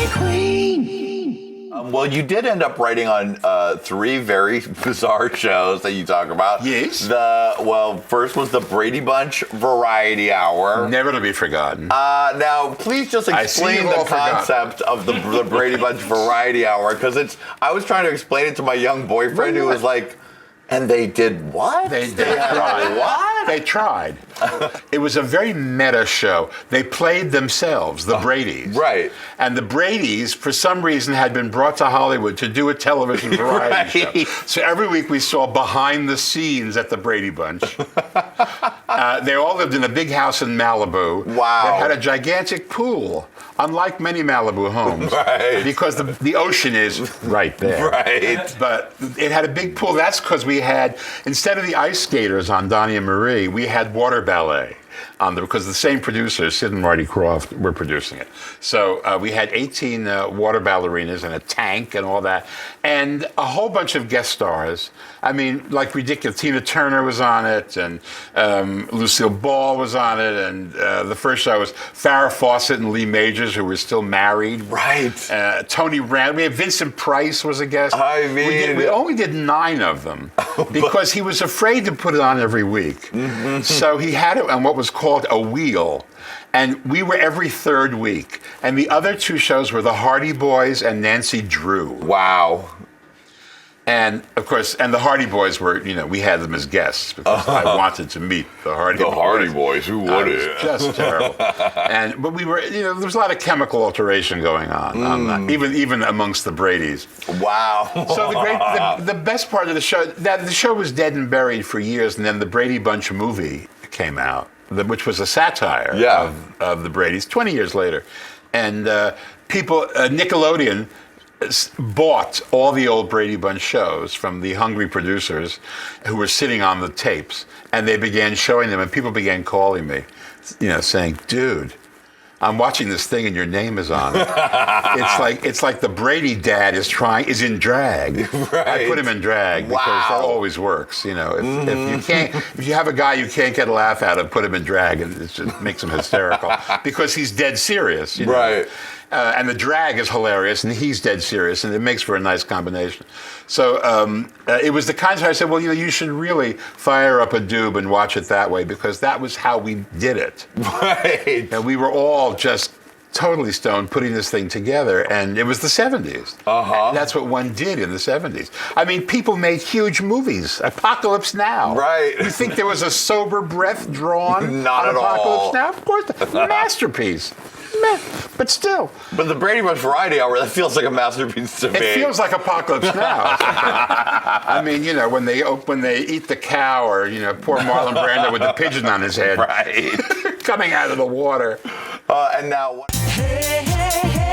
Qween. Well, you did end up writing on 3 very bizarre shows that you talk about. Yes. First was the Brady Bunch Variety Hour. Never to be forgotten. Now, please just explain the concept of the Brady Bunch Variety Hour, because I was trying to explain it to my young boyfriend who was like, and they did what? They tried. What? They tried. It was a very meta show. They played themselves, the Bradys. Right. And the Bradys, for some reason, had been brought to Hollywood to do a television variety show. So every week we saw behind the scenes at the Brady Bunch. They all lived in a big house in Malibu. Wow. That had a gigantic pool, unlike many Malibu homes. Right. Because the ocean is right there. Right. But it had a big pool. That's because we had, instead of the ice skaters on Donnie and Marie, we had water ballet. Because the same producers, Sid and Marty Croft, were producing it. So we had 18 water ballerinas and a tank and all that, and a whole bunch of guest stars. I mean, like ridiculous. Tina Turner was on it, and Lucille Ball was on it, and the first show was Farrah Fawcett and Lee Majors, who were still married. Right. Tony Rand. We had Vincent Price was a guest. I mean, we only did 9 of them because he was afraid to put it on every week. Mm-hmm. So he had it on what was called a wheel. And we were every 3rd week. And the other 2 shows were the Hardy Boys and Nancy Drew. Wow. And of course, and the Hardy Boys were, we had them as guests because I wanted to meet the Hardy Boys. The Hardy Boys, who wouldn't? Just terrible. But we were, there was a lot of chemical alteration going on that, even amongst the Bradys. Wow. So the best part of the show, the show was dead and buried for years, and then the Brady Bunch movie came out, which was a satire of the Bradys 20 years later. And Nickelodeon bought all the old Brady Bunch shows from the hungry producers who were sitting on the tapes, and they began showing them, and people began calling me, saying, dude, I'm watching this thing and your name is on it. It's like the Brady dad is in drag. Right. I put him in drag because that always works. If you have a guy you can't get a laugh out of, put him in drag, and it just makes him hysterical because he's dead serious. Right. And the drag is hilarious, and he's dead serious, and it makes for a nice combination. So it was the kind of I said, well, you should really fire up a doob and watch it that way, because that was how we did it. Right. And we were all just totally stoned putting this thing together, and it was the 70s. And that's what one did in the 70s. I mean, people made huge movies. Apocalypse Now. Right. You think there was a sober breath drawn Not on at Apocalypse all. Now? Of course. Masterpiece. But still. But the Brady Bunch Variety Hour, that feels like a masterpiece to me. It feels like Apocalypse Now. I mean, when they eat the cow, or poor Marlon Brando with the pigeon on his head, right, coming out of the water. And now. Hey, hey, hey.